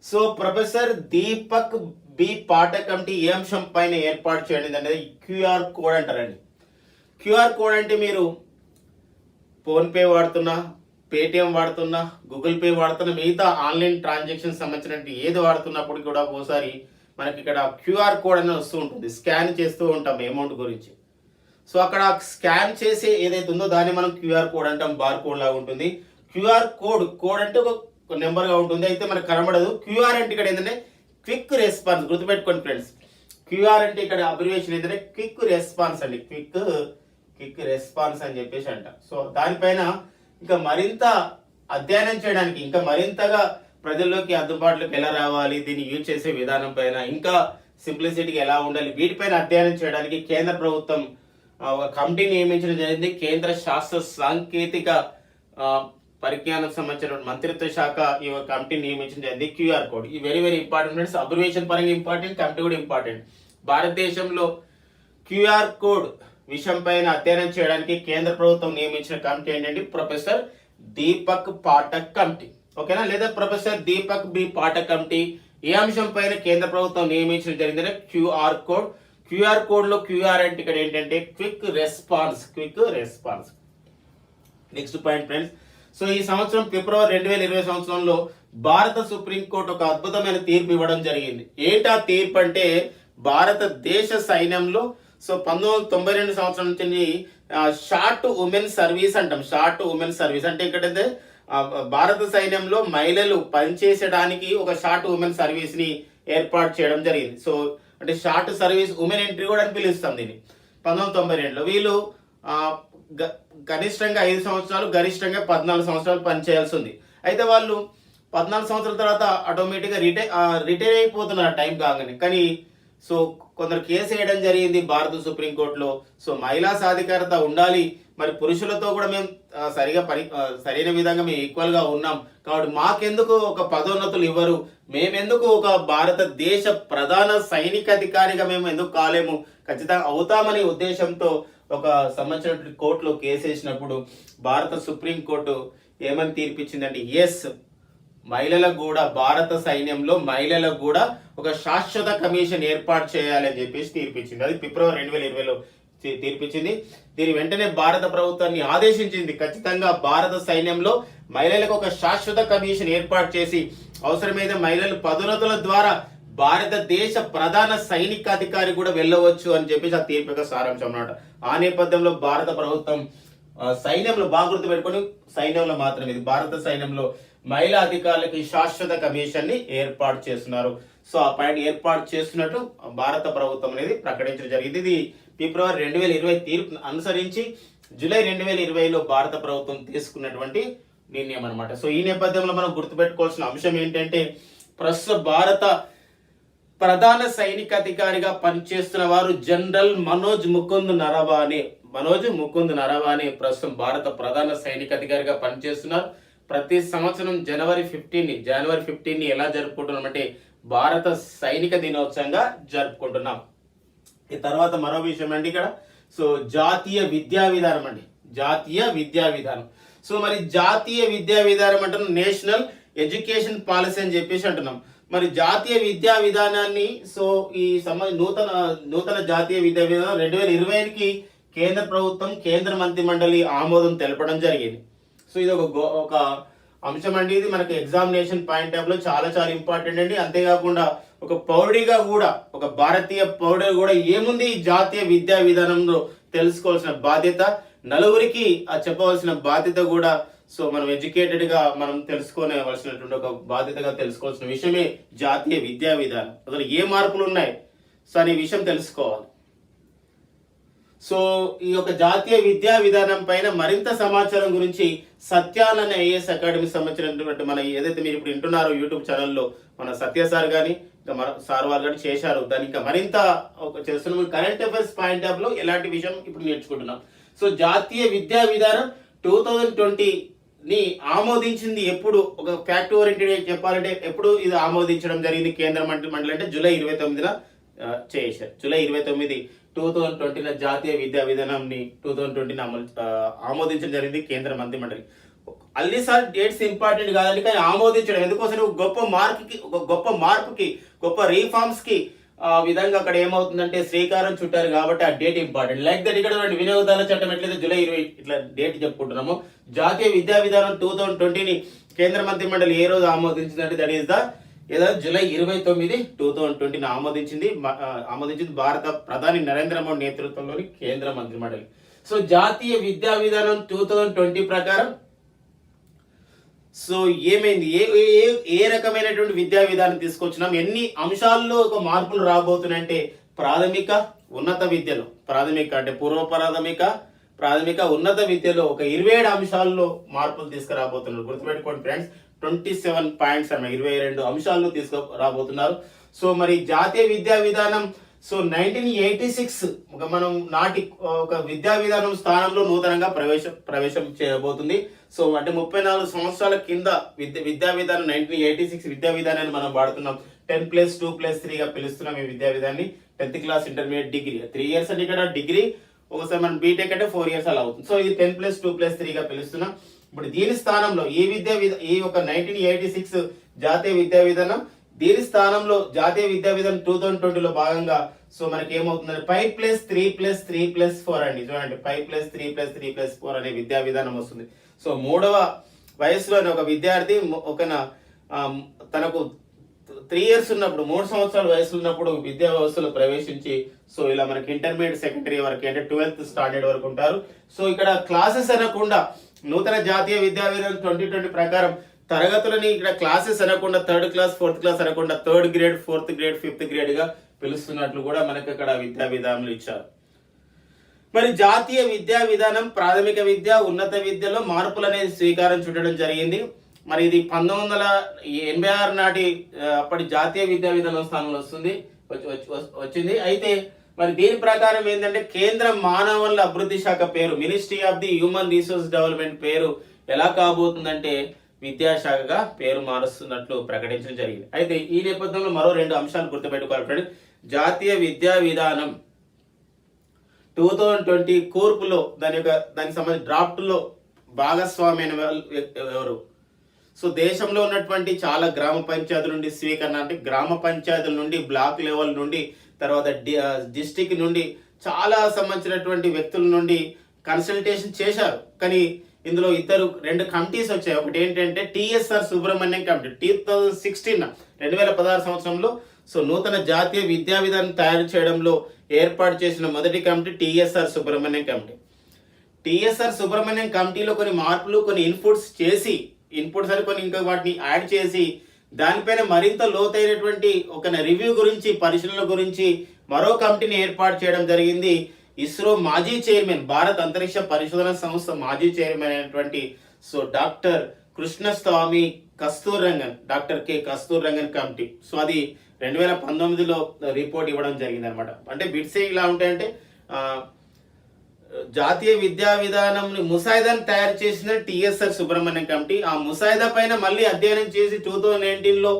So professor Deepak B Pathak committee ఏ అంశం పైన ఏర్పాటు చేయడం అనేది క్యూఆర్ కోడ్ అంటారండి. క్యూఆర్ కోడ్ అంటే మీరు ఫోన్పే వాడుతున్నా, పేటిఎం వాడుతున్నా, గూగుల్ పే వాడుతున్నా, మిగతా ఆన్లైన్ ట్రాన్సాక్షన్ సంబంధించినట్టు ఏది వాడుతున్నప్పుడు కూడా ఒకసారి మనకి ఇక్కడ క్యూఆర్ కోడ్ అనేది వస్తూ ఉంటుంది. స్కాన్ చేస్తూ ఉంటాం అమౌంట్ గురించి. సో అక్కడ స్కాన్ చేసే ఏదైతే ఉందో దాన్ని మనం క్యూఆర్ కోడ్ అంటాం, బార్ కోడ్ లాగా ఉంటుంది. క్యూఆర్ కోడ్ అంటే ఒక నెంబర్గా ఉంటుంది, అయితే మనకు కనబడదు. క్యూఆర్ అంటే ఇక్కడ ఏంటంటే క్విక్ రెస్పాన్స్. గుర్తుపెట్టుకోండి ఫ్రెండ్స్, క్యూఆర్ అంటే ఇక్కడ అబ్రివేషన్ ఏంటంటే క్విక్ రెస్పాన్స్ అండి. క్విక్ రెస్పాన్స్ అని చెప్పేసి అంట. సో దానిపైన ఇంకా మరింత అధ్యయనం చేయడానికి, ఇంకా మరింతగా ప్రజల్లోకి అందుబాటులోకి ఎలా రావాలి, దీన్ని యూజ్ చేసే విధానం పైన, ఇంకా సింప్లిసిటీకి ఎలా ఉండాలి, వీటిపైన అధ్యయనం చేయడానికి కేంద్ర ప్రభుత్వం కమిటీని నియమించడం జరిగింది. కేంద్ర శాస్త్ర సాంకేతిక పరిజ్ఞానం సంబంధించిన మంత్రిత్వ శాఖ ఈ కమిటీ నియమించడం జరిగింది. క్యూఆర్ కోడ్ ఈ very very important friends. Abbreviation పరంగా ఇంపార్టెంట్, కమిటీ కూడా ఇంపార్టెంట్. భారతదేశంలో క్యూఆర్ కోడ్ విషయం పైన అధ్యయనం చేయడానికి కేంద్ర ప్రభుత్వం నియమించిన కమిటీ ఏంటంటే ప్రొఫెసర్ దీపక్ పాఠక్ కమిటీ, ఓకేనా, లేదా professor Deepak B Pathak committee. ఏ అంశం పైన కేంద్ర ప్రభుత్వం నియమించడం జరిగిందంటే క్యూఆర్ కోడ్. క్యూఆర్ కోడ్ లో క్యూఆర్ అంటే ఇక్కడ ఏంటంటే quick response. Next point friends. So ఈ సంవత్సరం ఫిబ్రవరి 2020 సంవత్సరంలో భారత సుప్రీంకోర్టు ఒక అద్భుతమైన తీర్పు ఇవ్వడం జరిగింది. ఏంటా తీర్పు అంటే భారతదేశ సైన్యంలో 1992 సంవత్సరం నుంచి షార్ట్ ఉమెన్ సర్వీస్ అంటాం. షార్ట్ ఉమెన్ సర్వీస్ అంటే ఇక్కడ భారత సైన్యంలో మహిళలు పనిచేసడానికి ఒక షార్ట్ ఉమెన్ సర్వీస్ ని ఏర్పాటు చేయడం జరిగింది. సో అంటే షార్ట్ సర్వీస్ ఉమెన్ ఎంట్రీ కూడా అని పిలుస్తాం దీన్ని. 1992లో వీళ్ళు కనిష్టంగా 5 సంవత్సరాలు, గరిష్టంగా 14 సంవత్సరాలు పనిచేయాల్సి ఉంది. అయితే వాళ్ళు 14 సంవత్సరాల తర్వాత ఆటోమేటిక్గా రిటైర్ అయిపోతున్నారు టైం కాగానే. కానీ సో కొందరు కేసు వేయడం జరిగింది భారత సుప్రీంకోర్టులో. సో మహిళా సాధికారత ఉండాలి, మరి పురుషులతో కూడా మేము సరైన విధంగా మేము ఈక్వల్ గా ఉన్నాం, కాబట్టి మాకెందుకు ఒక పదోన్నతులు ఇవ్వరు, మేమెందుకు ఒక భారతదేశ ప్రధాన సైనిక అధికారిగా మేము ఎందుకు కాలేము, ఖచ్చితంగా అవుతామనే ఉద్దేశంతో ఒక సంబంధించిన కోర్టులో కేసు వేసినప్పుడు భారత సుప్రీంకోర్టు ఏమని తీర్పిచ్చిందంటే ఎస్, మహిళలకు కూడా భారత సైన్యంలో మహిళలకు కూడా ఒక శాశ్వత కమిషన్ ఏర్పాటు చేయాలని చెప్పేసి తీర్పిచ్చింది. అది ఫిబ్రవరి 2020లో తీర్పిచ్చింది. దీని వెంటనే భారత ప్రభుత్వాన్ని ఆదేశించింది ఖచ్చితంగా భారత సైన్యంలో మహిళలకు ఒక శాశ్వత కమిషన్ ఏర్పాటు చేసి అవసరమైతే మహిళలు పదోన్నతుల ద్వారా భారతదేశ ప్రధాన సైనిక అధికారి కూడా వెళ్ళవచ్చు అని చెప్పేసి ఆ తీర్పు యొక్క సారాంశం అన్నమాట. ఆ నేపథ్యంలో భారత ప్రభుత్వం సైన్యంలో బాగా గుర్తు పెట్టుకొని, సైన్యంలో మాత్రం ఇది భారత సైన్యంలో మహిళా అధికారులకి శాశ్వత కమిషన్ ని ఏర్పాటు చేస్తున్నారు. సో ఆ పాయింట్ ఏర్పాటు చేస్తున్నట్టు భారత ప్రభుత్వం అనేది ప్రకటించడం జరిగింది. ఇది ఫిబ్రవరి 2020 తీర్పు అనుసరించి జూలై 2020లో భారత ప్రభుత్వం తీసుకున్నటువంటి నిర్ణయం అనమాట. సో ఈ నేపథ్యంలో మనం గుర్తుపెట్టుకోవాల్సిన అంశం ఏంటంటే ప్రస్తుత భారత ప్రధాన సైనిక అధికారిగా పనిచేస్తున్న వారు జనరల్ మనోజ్ ముకుంద్ నరవానే ప్రస్తుతం భారత ప్రధాన సైనిక అధికారిగా పనిచేస్తున్నారు. ప్రతి సంవత్సరం జనవరి 15ని ఎలా జరుపుకుంటున్నాం అంటే భారత సైనిక దినోత్సవంగా జరుపుకుంటున్నాం. ఈ తర్వాత మరో విషయం అండి ఇక్కడ, సో జాతీయ విద్యా విధానం అండి. జాతీయ విద్యా విధానం. సో మరి జాతీయ విద్యా విధానం అంటున్నాం, నేషనల్ ఎడ్యుకేషన్ పాలసీ అని చెప్పేసి అంటున్నాం. మరి జాతీయ విద్యా విధానాన్ని సో ఈ నూతన జాతీయ విద్యా విధానం 2020కి కేంద్ర ప్రభుత్వం కేంద్ర మంత్రి మండలి ఆమోదం తెలపడం జరిగింది. సో ఇది ఒక అంశం అండి. ఇది మనకి ఎగ్జామినేషన్ పాయింట్ ఆఫ్ లో చాలా చాలా ఇంపార్టెంట్ అండి. అంతేకాకుండా ఒక పౌరుడిగా కూడా, ఒక భారతీయ పౌరుడు కూడా ఏముంది ఈ జాతీయ విద్యా విధానంలో తెలుసుకోవాల్సిన బాధ్యత, నలుగురికి చెప్పవలసిన బాధ్యత కూడా సో మనం ఎడ్యుకేటెడ్ గా మనం తెలుసుకోవలసినటువంటి ఒక బాధ్యతగా తెలుసుకోవాల్సిన విషయమే జాతీయ విద్యా విధానం. అసలు ఏ మార్పులు ఉన్నాయి సో అనే విషయం తెలుసుకోవాలి. సో ఈ యొక్క జాతీయ విద్యా విధానం పైన మరింత సమాచారం గురించి సత్యాన్ అనే ఐఏఎస్ అకాడమీ సంబంధించినటువంటి మన ఏదైతే మీరు ఇప్పుడు వింటున్నారో యూట్యూబ్ ఛానల్లో మన సత్య సార్ కానీ ఇంకా సార్ వారు కానీ చేశారు. దాని ఇంకా మరింత చేస్తున్నాం. కరెంట్ అఫైర్స్ పాయింట్ ఆఫ్ లో ఎలాంటి విషయం ఇప్పుడు నేర్చుకుంటున్నాం. సో జాతీయ విద్యా విధానం 2020ని ఆమోదించింది ఎప్పుడు, ఒక ఫ్యాక్ట్ ఓరియంటెడ్ చెప్పాలంటే ఎప్పుడు ఇది ఆమోదించడం జరిగింది కేంద్ర మంత్రి మండలి అంటే జూలై 29న చేశారు. జూలై 29 2020 జాతీయ విద్యా విధానాన్ని 2020 ఆమోదించడం జరిగింది కేంద్ర మంత్రి మండలి. అల్లిసార్ డేట్స్ ఇంపార్టెంట్ కాదండి, కానీ ఆమోదించడం ఎందుకోసం గొప్ప మార్పుకి గొప్ప రీఫార్మ్స్ కి విధంగా అక్కడ ఏమవుతుందంటే శ్రీకారం చుట్టారు కాబట్టి ఆ డేట్ ఇంపార్టెంట్. లైక్ దట్ ఇక్కడ వినియోగదారుల చట్టం ఎట్లయితే జూలై 20 ఇట్లా డేట్ చెప్పుకుంటున్నాము. జాతీయ విద్యా విధానం 2020ని కేంద్ర మంత్రి మండలి ఏ రోజు ఆమోదించిందంటే దట్ ఈస్ జూలై 29, 2020ని ఆమోదించింది భారత ప్రధాని నరేంద్ర మోడీ నేతృత్వంలోని కేంద్ర మంత్రి మండలి. సో జాతీయ విద్యా విధానం 2020 ప్రకారం సో ఏమైంది, ఏ రకమైనటువంటి విద్యా విధానం తీసుకొచ్చినాం, ఎన్ని అంశాల్లో ఒక మార్పులు రాబోతున్నాయంటే ప్రాథమిక ఉన్నత విద్యలో, ప్రాథమిక అంటే పూర్వ ప్రాథమిక ఉన్నత విద్యలో ఒక 27 అంశాల్లో మార్పులు తీసుకురాబోతున్నారు. గుర్తుపెట్టుకోండి ఫ్రెండ్స్, 27 పాయింట్స్ అన్న 22 అంశాలను తీసుకురాబోతున్నారు. సో మరి జాతీయ విద్యా విధానం సో 1986 మనం నాటి ఒక విద్యా విధానం స్థానంలో నూతనంగా ప్రవేశం చేయబోతుంది. సో అంటే 34 సంవత్సరాల కింద విద్యా విధానం 1986 విద్యా విధానాన్ని మనం వాడుతున్నాం. 10+2+3గా పిలుస్తున్నాం ఈ విద్యా విధానాన్ని. 10th class, intermediate, degree 3 years అంటే ఇక్కడ డిగ్రీ, ఒకసారి మనం బీటెక్ అంటే 4 ఇయర్స్ అలా అవుతుంది. సో ఇది 10+2+3గా పిలుస్తున్నాం. ఇప్పుడు దీని స్థానంలో ఈ ఒక 1986 జాతీయ విద్యా విధానం, దీని స్థానంలో జాతీయ విద్యా విధానం 2020లో భాగంగా సో మనకి ఏమవుతుందంటే 5+3+3+4 అండి. చూడండి 5+3+3+4 అనే విద్యా విధానం వస్తుంది. సో 3వ వయసులోని ఒక విద్యార్థి తనకు 3 ఇయర్స్ ఉన్నప్పుడు, 3 సంవత్సరాల వయసు ఉన్నప్పుడు విద్యా వ్యవస్థలో ప్రవేశించి సో ఇలా మనకి ఇంటర్మీడియట్, సెకండరీ వరకు అంటే 12th స్టాండర్డ్ వరకు ఉంటారు. సో ఇక్కడ క్లాసెస్ అనకుండా నూతన జాతీయ విద్యా విధానం 2020 ప్రకారం తరగతులని ఇక్కడ క్లాసెస్ అనకుండా 3rd క్లాస్, 4th క్లాస్ అనకుండా 3rd grade, 4th grade, 5th grade గా పిలుస్తున్నట్లు కూడా మనకి ఇక్కడ విద్యా విధానంలో ఇచ్చారు. మరి జాతీయ విద్యా విధానం ప్రాథమిక విద్య, ఉన్నత విద్యలో మార్పులు అనేది శ్రీకారం చుట్టడం జరిగింది. మరి ఇది 1986 నాటి అప్పటి జాతీయ విద్యా విధానం స్థానంలో వచ్చింది. అయితే మరి దీని ప్రకారం ఏంటంటే కేంద్ర మానవ వనరుల అభివృద్ధి శాఖ పేరు, ministry of the human resource development పేరు ఎలా కాబోతుందంటే విద్యాశాఖగా పేరు మారుస్తున్నట్లు ప్రకటించడం జరిగింది. అయితే ఈ నేపథ్యంలో మరో 2 అంశాలు గుర్తుపెట్టుకోవాలి ఫ్రెండ్. జాతీయ విద్యా విధానం 2020 కూర్పులో దానికి సంబంధించిన డ్రాఫ్ట్ లో భాగస్వామి ఎవరు? సో దేశంలో ఉన్నటువంటి చాలా గ్రామ పంచాయతీల నుండి స్వీకరణ, అంటే గ్రామ పంచాయతీల నుండి, బ్లాక్ లెవెల్ నుండి, తర్వాత డిస్టిక్ నుండి చాలా సంబంధించినటువంటి వ్యక్తుల నుండి కన్సల్టేషన్ చేశారు. కానీ ఇందులో 2 కమిటీస్ వచ్చాయి. ఒకటి ఏంటంటే టిఎస్ఆర్ సుబ్రహ్మణ్యం కమిటీ 2016 సంవత్సరంలో సో నూతన జాతీయ విద్యా విధానం తయారు చేయడంలో ఏర్పాటు చేసిన మొదటి committee TSR Subrahmanyam committee. TSR Subrahmanyam కమిటీలో కొన్ని మార్పులు, కొన్ని ఇన్పుట్స్ అని కొన్ని ఇంకా వాటిని యాడ్ చేసి దానిపైన మరింత లోతైనటువంటి ఒక రివ్యూ గురించి, పరిశీలన గురించి మరో కమిటీని ఏర్పాటు చేయడం జరిగింది. ఇస్రో మాజీ చైర్మన్, భారత అంతరిక్ష పరిశోధన సంస్థ మాజీ చైర్మన్ అయినటువంటి so doctor Krishnaswamy Kasturirangan, doctor K Kasturirangan committee. So అది 2019లో రిపోర్ట్ ఇవ్వడం జరిగింది అనమాట. అంటే బిట్స్ ఇలా ఉంటాయంటే జాతీయ విద్యా విధానం ముసాయిదాను తయారు చేసిన టిఎస్ఆర్ సుబ్రహ్మణ్యం కమిటీ. ఆ ముసాయిదా పైన మళ్ళీ అధ్యయనం చేసి 2019లో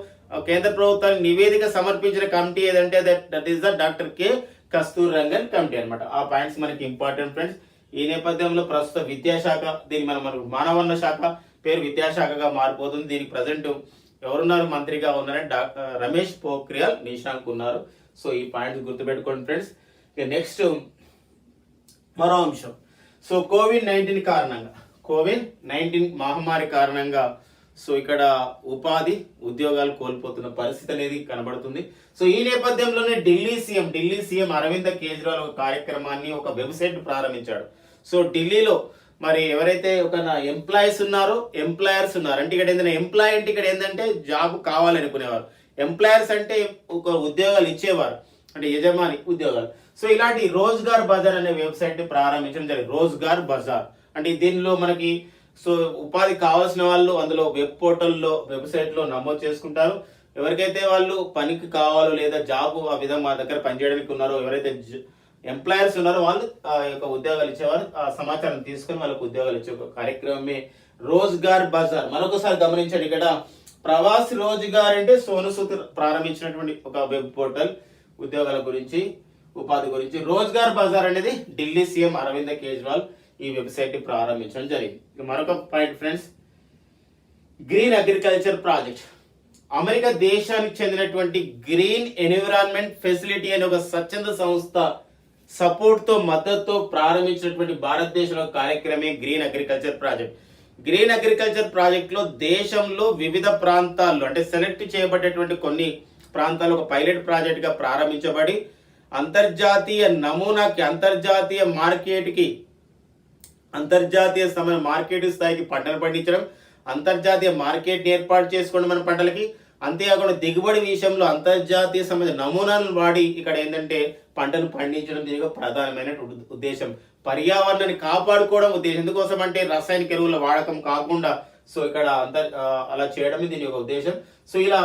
కేంద్ర ప్రభుత్వానికి నివేదిక సమర్పించిన కమిటీ ఏదంటే that is the doctor K Kasturirangan committee అనమాట. ఆ పాయింట్స్ మనకి ఇంపార్టెంట్ ఫ్రెండ్స్. ఈ నేపథ్యంలో ప్రస్తుత విద్యాశాఖ, దీని మనకు మానవ వనరుల శాఖ పేరు విద్యాశాఖగా మారిపోతుంది. దీనికి ప్రజెంట్ ఎవరున్నారు? మంత్రిగా ఉన్నారని రమేష్ పోఖ్రియాల్ నిశాంక్ ఉన్నారు. సో ఈ పాయింట్స్ గుర్తుపెట్టుకోండి ఫ్రెండ్స్. ఇక నెక్స్ట్ మరో అంశం. సో కోవిడ్-19 మహమ్మారి కారణంగా సో ఇక్కడ ఉద్యోగాలు కోల్పోతున్న పరిస్థితి అనేది కనబడుతుంది. సో ఈ నేపథ్యంలోనే ఢిల్లీ సీఎం అరవింద్ కేజ్రీవాల్ ఒక కార్యక్రమాన్ని, ఒక వెబ్సైట్ ప్రారంభించాడు. సో ఢిల్లీలో మరి ఎవరైతే ఒక ఎంప్లాయర్స్ ఉన్నారో అంటే ఇక్కడ ఏంటంటే ఎంప్లాయ్ అంటే ఇక్కడ ఏంటంటే జాబ్ కావాలనుకునేవారు, ఎంప్లాయర్స్ అంటే ఒక ఉద్యోగాలు ఇచ్చేవారు అంటే యజమాని ఉద్యోగాలు. సో ఇలాంటి రోజ్గార్ బజార్ అనే వెబ్సైట్ ప్రారంభించడం జరిగింది. రోజ్గార్ బజార్ అంటే దీనిలో మనకి సో ఉపాధి కావాల్సిన వాళ్ళు అందులో వెబ్ పోర్టల్లో, వెబ్సైట్లో నమోదు చేసుకుంటారు. ఎవరికైతే వాళ్ళు పనికి కావాలో లేదా జాబ్ ఆ విధంగా మా దగ్గర పనిచేయడానికి ఉన్నారో, ఎవరైతే ఎంప్లాయర్స్ ఉన్నారో వాళ్ళు ఆ యొక్క ఉద్యోగాలు ఇచ్చేవారు. ఆ సమాచారం తీసుకొని వాళ్ళకు ఉద్యోగాలు ఇచ్చే ఒక కార్యక్రమమే రోజ్గార్ బజార్. మరొకసారి గమనించండి, ఇక్కడ ప్రవాసి రోజ్గార్ అంటే సోను సూద్ ప్రారంభించినటువంటి ఒక వెబ్ పోర్టల్ ఉద్యోగాల గురించి, ఉపాధి గురించి. రోజ్గార్ బజార్ అనేది ఢిల్లీ సీఎం అరవింద్ కేజ్రీవాల్ ఈ వెబ్సైట్ ప్రారంభించడం జరిగింది. మరొక point friends, green agriculture project. America దేశానికి చెందినటువంటి గ్రీన్ ఎన్విరాన్మెంట్ ఫెసిలిటీ అనే ఒక స్వచ్ఛంద సంస్థ సపోర్ట్తో, మద్దతుతో ప్రారంభించినటువంటి భారతదేశంలో కార్యక్రమే green agriculture project. Green agriculture project లో దేశంలో వివిధ ప్రాంతాల్లో అంటే సెలెక్ట్ చేయబడేటువంటి కొన్ని ప్రాంతాలు ఒక పైలట్ ప్రాజెక్ట్ గా ప్రారంభించబడి అంతర్జాతీయ నమూనాకి, అంతర్జాతీయ మార్కెట్ స్థాయికి పంటలు పండించడం, అంతర్జాతీయ మార్కెట్ ఏర్పాటు చేసుకోవడం మన పంటలకి, అంతేకాకుండా దిగుబడి విషయంలో అంతర్జాతీయ సంబంధించిన నమూనాలను వాడి ఇక్కడ ఏంటంటే పంటను పండించడం దీనికి ప్రధానమైన ఉద్దేశం. పర్యావరణాన్ని కాపాడుకోవడం ఉద్దేశం. ఎందుకోసం అంటే రసాయనిక ఎరువుల వాడకం కాకుండా సో ఇక్కడ అలా చేయడం దీని యొక్క ఉద్దేశం. సో ఇలా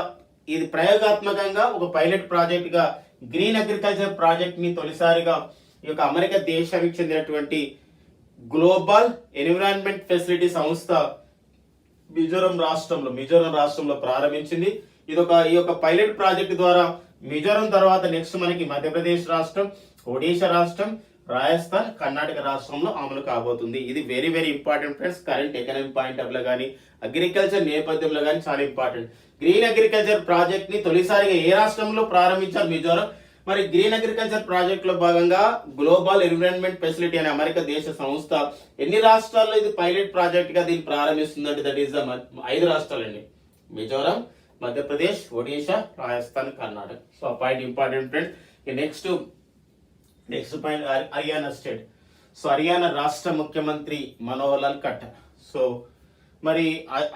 ఇది ప్రయోగాత్మకంగా ఒక పైలట్ ప్రాజెక్ట్ గా గ్రీన్ అగ్రికల్చర్ ప్రాజెక్ట్ ని తొలిసారిగా ఈ యొక్క అమెరికా దేశానికి చెందినటువంటి గ్లోబల్ ఎన్విరాన్మెంట్ ఫెసిలిటీ సంస్థ మిజోరం రాష్ట్రంలో ప్రారంభించింది. ఈ యొక్క పైలట్ ప్రాజెక్ట్ ద్వారా మిజోరం తర్వాత నెక్స్ట్ మనకి మధ్యప్రదేశ్ రాష్ట్రం, ఒడిశా రాష్ట్రం, రాజస్థాన్, కర్ణాటక రాష్ట్రంలో అమలు కాబోతుంది. ఇది very very important friends. Current economic point of లో కానీ అగ్రికల్చర్ నేపథ్యంలో కానీ చాలా ఇంపార్టెంట్. గ్రీన్ అగ్రికల్చర్ ప్రాజెక్ట్ ని తొలిసారిగా ఏ రాష్ట్రంలో ప్రారంభించారు? మిజోరం. మరి గ్రీన్ అగ్రికల్చర్ ప్రాజెక్ట్ లో భాగంగా గ్లోబల్ ఎన్విరాన్మెంట్ ఫెసిలిటీ అనే అమెరికా దేశ సంస్థ ఎన్ని రాష్ట్రాల్లో ఇది పైలట్ ప్రాజెక్ట్ గా దీన్ని ప్రారంభిస్తుందంటే దట్ ఈస్ ద 5 రాష్ట్రాలండి. Mizoram, Madhya Pradesh, Odisha, Rajasthan, Karnataka. So point important friend. Next point Haryana state. So Haryana రాష్ట్ర ముఖ్యమంత్రి మనోహర్ లాల్ ఖట్టర్. సో మరి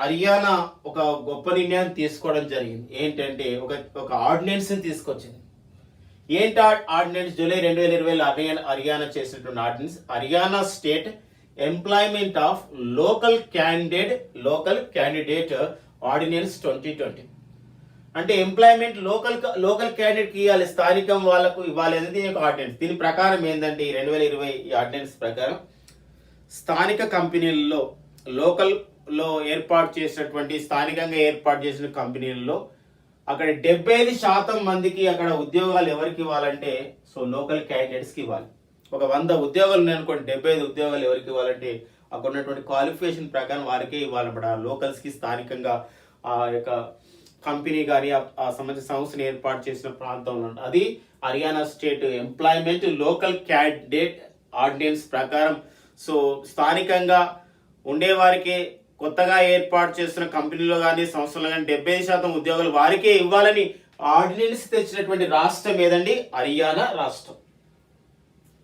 హర్యానా ఒక గొప్ప నిర్ణయాన్ని తీసుకోవడం జరిగింది. ఏంటంటే ఒక ఆర్డినెన్స్ ని తీసుకొచ్చింది. ఏంటి ఆర్డినెన్స్? జూలై 2020 హర్యానా చేసినటువంటి ordinance Haryana state employment of local candidate ordinance 2020. అంటే ఎంప్లాయ్మెంట్ లోకల్ క్యాండిడేట్ కి ఇవ్వాలి, స్థానికం వాళ్ళకు ఇవ్వాలి అనేది ఆర్డినెన్స్. దీని ప్రకారం ఏంటంటే 2020 ఈ ఆర్డినెన్స్ ప్రకారం స్థానిక కంపెనీలలో లోకల్లో ఏర్పాటు చేసినటువంటి స్థానికంగా ఏర్పాటు చేసిన కంపెనీలలో అక్కడ 75% మందికి అక్కడ ఉద్యోగాలు ఎవరికి ఇవ్వాలంటే సో లోకల్ క్యాండిడేట్స్కి ఇవ్వాలి. ఒక 100 ఉద్యోగాలు ఉన్నాయనుకోండి, 75 ఉద్యోగాలు ఎవరికి ఇవ్వాలంటే అక్కడ ఉన్నటువంటి క్వాలిఫికేషన్ ప్రకారం వారికే ఇవ్వాలన్నమాట. లోకల్స్కి స్థానికంగా ఆ యొక్క కంపెనీ కానీ ఆ సంబంధించిన సంస్థను ఏర్పాటు చేసిన ప్రాంతంలో అది Haryana state employment local candidate ordinance ప్రకారం సో స్థానికంగా ఉండేవారికి కొత్తగా ఏర్పాటు చేస్తున్న కంపెనీలో కానీ సంస్థలో కానీ 75% ఉద్యోగాలు వారికే ఇవ్వాలని ఆర్డినెన్స్ తెచ్చినటువంటి రాష్ట్రం ఏదండి? హర్యానా రాష్ట్రం.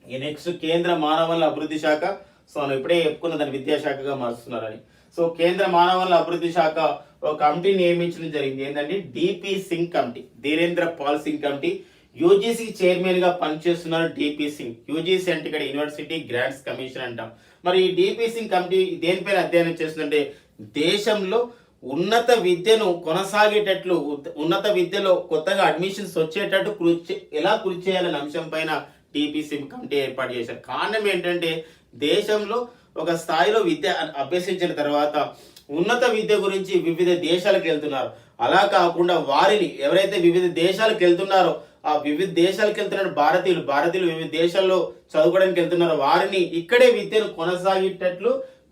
ఈ నెక్స్ట్ కేంద్ర మానవ వనరుల అభివృద్ధి శాఖ. సో మనం ఇప్పుడే చెప్పుకున్న దాన్ని విద్యాశాఖగా మారుస్తున్నారని. సో కేంద్ర మానవ వనరుల అభివృద్ధి శాఖ ఒక కమిటీ నియమించడం జరిగింది. ఏంటంటే DP Singh committee, Dhirendra Pal Singh committee. UGC chairman గా పనిచేస్తున్నారు డిపి సింగ్. యూజీసీ అంటే ఇక్కడ యూనివర్సిటీ గ్రాంట్స్ కమిషన్ అంటాం. మరి ఈ డిపి సింగ్ కమిటీ దేనిపైన అధ్యయనం చేస్తుందంటే దేశంలో ఉన్నత విద్యను కొనసాగేటట్లు, ఉన్నత విద్యలో కొత్తగా అడ్మిషన్స్ వచ్చేటట్టు ఎలా కృషి చేయాలనే అంశం పైన డిపి సింగ్ కమిటీ ఏర్పాటు చేశారు. కారణం ఏంటంటే దేశంలో ఒక స్థాయిలో విద్య అభ్యసించిన తర్వాత ఉన్నత విద్య గురించి వివిధ దేశాలకు వెళ్తున్నారు. అలా కాకుండా వారిని ఎవరైతే వివిధ దేశాలకు వెళ్తున్నారో ఆ వివిధ దేశాలకు వెళ్తున్న భారతీయులు వివిధ దేశాల్లో చదువుకోవడానికి వెళ్తున్నారో వారిని ఇక్కడే విద్యను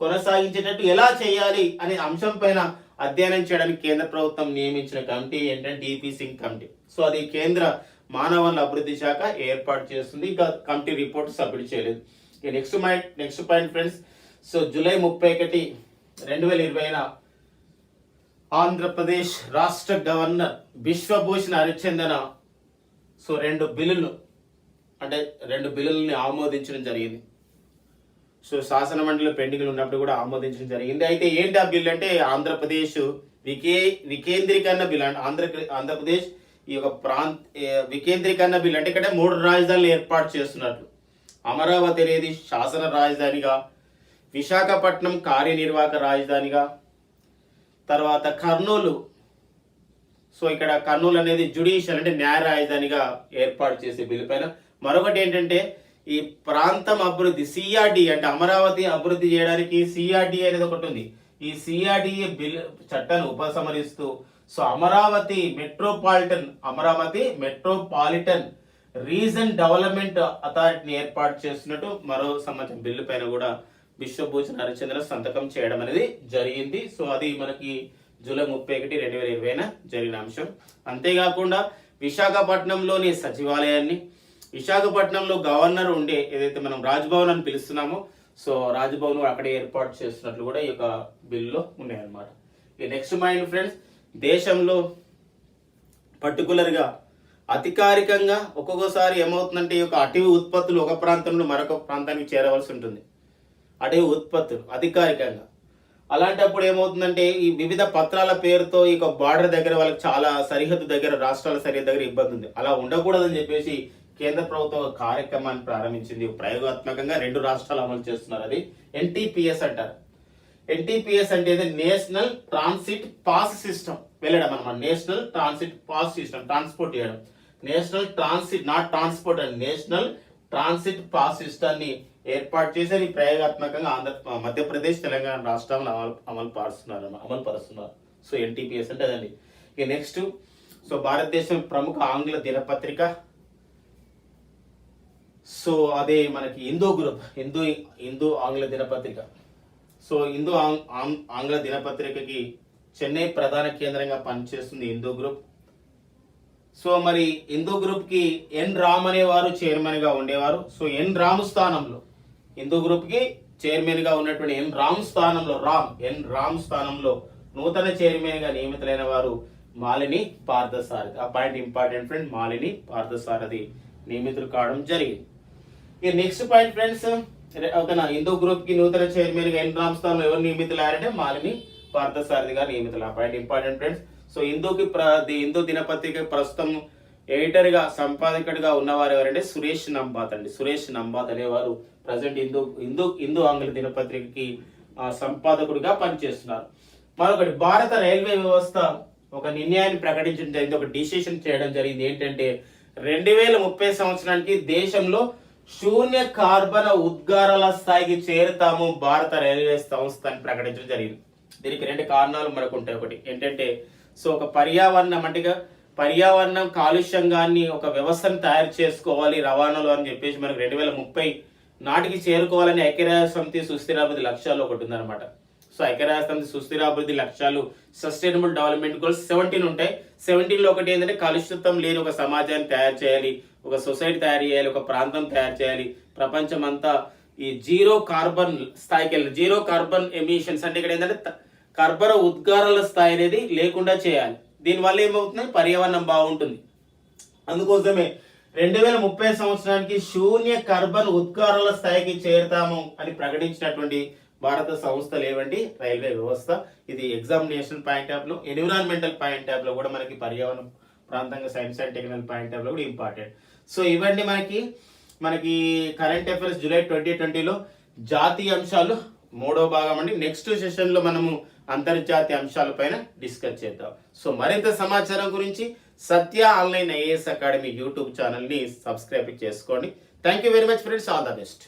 కొనసాగించేటట్టు ఎలా చేయాలి అనే అంశం పైన అధ్యయనం చేయడానికి కేంద్ర ప్రభుత్వం నియమించిన కమిటీ ఏంటంటే డిపి సింగ్ కమిటీ. సో అది కేంద్ర మానవ వనరుల అభివృద్ధి శాఖ ఏర్పాటు చేస్తుంది. ఇంకా కమిటీ రిపోర్ట్ సబ్మిట్ చేయలేదు. Next point friends. So July 31, 2020 Andhra Pradesh రాష్ట్ర గవర్నర్ బిశ్వభూషణ్ హరిచందన సో 2 బిల్లుల్ని ఆమోదించడం జరిగింది. సో శాసన మండలిలో పెండింగ్లు ఉన్నప్పుడు కూడా ఆమోదించడం జరిగింది. అయితే ఏంటి ఆ బిల్లు అంటే ఆంధ్రప్రదేశ్ వికేంద్రీకరణ బిల్లు. అంటే ఆంధ్రప్రదేశ్ ఈ యొక్క వికేంద్రీకరణ బిల్లు అంటే ఇక్కడ 3 రాజధానులు ఏర్పాటు చేస్తున్నట్లు. అమరావతి అనేది శాసన రాజధానిగా, విశాఖపట్నం కార్యనిర్వాహక రాజధానిగా, తర్వాత కర్నూలు సో ఇక్కడ కర్నూలు అనేది జ్యుడిషియల్ అంటే న్యాయ రాజధానిగా ఏర్పాటు చేసే బిల్లు పైన. మరొకటి ఏంటంటే ఈ ప్రాంతం అభివృద్ధి సిఆర్డి అంటే అమరావతి అభివృద్ధి చేయడానికి సిఆర్డి అనేది ఒకటి ఉంది. ఈ సిఆర్డిఏ బిల్ చట్టాన్ని ఉపసంహరిస్తూ so Amaravati metropolitan region development అథారిటీని ఏర్పాటు చేస్తున్నట్టు మరో సంబంధించిన బిల్లు పైన కూడా బిశ్వభూషణ్ హరిచంద్ర సంతకం చేయడం అనేది జరిగింది. సో అది మనకి జూలై 31, 2020 జరిగిన అంశం. అంతేకాకుండా విశాఖపట్నంలోని సచివాలయాన్ని, విశాఖపట్నంలో గవర్నర్ ఉండే ఏదైతే మనం రాజ్భవన్ అని పిలుస్తున్నామో సో రాజ్భవన్ అక్కడే ఏర్పాటు చేస్తున్నట్లు కూడా ఈ యొక్క బిల్లులో ఉన్నాయన్నమాట. ఈ నెక్స్ట్ మైండ్ ఫ్రెండ్స్, దేశంలో పర్టికులర్గా అధికారికంగా ఒక్కొక్కసారి ఏమవుతుందంటే ఈ యొక్క అటవీ ఉత్పత్తులు ఒక ప్రాంతం నుండి మరొక ప్రాంతానికి చేరవలసి ఉంటుంది. అటవీ ఉత్పత్తులు అధికారికంగా అలాంటప్పుడు ఏమవుతుందంటే ఈ వివిధ పత్రాల పేరుతో ఈ బార్డర్ దగ్గర వాళ్ళకి చాలా సరిహద్దు దగ్గర రాష్ట్రాల సరిహద్దు దగ్గర ఇబ్బంది ఉంది. అలా ఉండకూడదని చెప్పేసి కేంద్ర ప్రభుత్వం కార్యక్రమాన్ని ప్రారంభించింది. ప్రయోగాత్మకంగా 2 రాష్ట్రాలు అమలు చేస్తున్నారు. అది ఎన్టీపీఎస్ అంటారు. ఎన్టీపీఎస్ అంటే నేషనల్ ట్రాన్సిట్ పాస్ సిస్టమ్. వెళ్ళడం అనమాట. National transit pass system, transport చేయడం. National transit not transport and national transit pass సిస్టాన్ని ఏర్పాటు చేసి అది ప్రయోగాత్మకంగా మధ్యప్రదేశ్ తెలంగాణ రాష్ట్రంలో అమలు పరుస్తున్నారు. సో ఎన్టీపీఎస్ అంటే అదండి. ఇక నెక్స్ట్, సో భారతదేశం ప్రముఖ ఆంగ్ల దినపత్రిక, సో అదే మనకి హిందూ గ్రూప్, హిందూ ఆంగ్ల దినపత్రిక. సో హిందూ ఆంగ్ల దినపత్రికకి చెన్నై ప్రధాన కేంద్రంగా పనిచేస్తుంది హిందూ గ్రూప్. సో మరి హిందూ గ్రూప్ కి ఎన్ రామ్ అనేవారు చైర్మన్ గా ఉండేవారు. సో ఎన్ రామ్ స్థానంలో, హిందూ గ్రూప్ కి చైర్మన్ గా ఉన్నటువంటి ఎన్ రామ్ స్థానంలో నూతన చైర్మన్ గా నియమితులైన వారు మాలిని పార్థసారథి. ఆ point important friend, Malini Parthasarathy నియమితులు కావడం జరిగింది. ఇక next point friends, Hindu group కి నూతన చైర్మన్ గా ఎన్ రామ్ స్థానంలో ఎవరు నియమితులారంటే మాలిని పార్థసారథి గారు నియమితులు. ఆ point important friends. So Hindu దినపత్రిక ప్రస్తుతం ఎడిటర్ గా, సంపాదకుడిగా ఉన్నవారు ఎవరంటే సురేష్ నంబాత్ అండి. సురేష్ నంబాత్ అనేవారు ప్రజెంట్ హిందూ ఆంగ్ల దినపత్రికకి సంపాదకుడిగా పనిచేస్తున్నారు. మరొకటి, భారత రైల్వే వ్యవస్థ ఒక నిర్ణయాన్ని ప్రకటించడం జరిగింది, ఒక డిసిషన్ చేయడం జరిగింది. ఏంటంటే 2030 సంవత్సరానికి దేశంలో శూన్య కార్బన ఉద్గారాల స్థాయికి చేరుతాము భారత రైల్వే సంస్థ అని ప్రకటించడం జరిగింది. దీనికి 2 కారణాలు మనకు ఉంటాయి. ఒకటి ఏంటంటే, సో ఒక పర్యావరణం కాలుష్యంగాన్ని ఒక వ్యవస్థను తయారు చేసుకోవాలి రవాణాలో అని చెప్పేసి మనకు 2030 నాటికి చేరుకోవాలని ఐక్యరాజ్య సమితి సుస్థిరాభివృద్ధి లక్ష్యాలు ఒకటి ఉందన్నమాట. సో ఐక్యరాజ్య సమితి సుస్థిరాభివృద్ధి లక్ష్యాలు, సస్టైనబుల్ డెవలప్మెంట్ గోల్స్ 17 ఉంటాయి. 17లో ఒకటి ఏంటంటే కలుషితం లేని ఒక సమాజాన్ని తయారు చేయాలి, ఒక సొసైటీ తయారు చేయాలి, ఒక ప్రాంతం తయారు చేయాలి, ప్రపంచం అంతా ఈ జీరో కార్బన్ స్థాయికి వెళ్ళాలి. జీరో కార్బన్ ఎమిషన్స్ అంటే ఇక్కడ ఏంటంటే కర్బన ఉద్గారాల స్థాయి అనేది లేకుండా చేయాలి. దీనివల్ల ఏమవుతుంది, పర్యావరణం బాగుంటుంది. అందుకోసమే 2030 సంవత్సరానికి శూన్య కార్బన్ ఉద్గారాల స్థాయికి చేరుతాము అని ప్రకటించినటువంటి భారత సంస్థలు ఏవండి, రైల్వే వ్యవస్థ. ఇది ఎగ్జామినేషన్ పాయింట్ ఆఫ్ లో, ఎన్విరాన్మెంటల్ పాయింట్ ఆఫ్ లో కూడా మనకి పర్యావరణం ప్రాంతంగా science and technical point of లో కూడా ఇంపార్టెంట్. సో ఇవన్నీ మనకి కరెంట్ అఫైర్స్ జూలై 2020లో జాతీయ అంశాలు 3వ భాగం అండి. నెక్స్ట్ సెషన్ లో మనము అంతర్జాతీయ అంశాలపైన డిస్కస్ చేద్దాం. సో మరింత సమాచారం గురించి Satya online IAS academy YouTube channel ని సబ్స్క్రైబ్ చేసుకోండి. Thank you very much friends, all the best.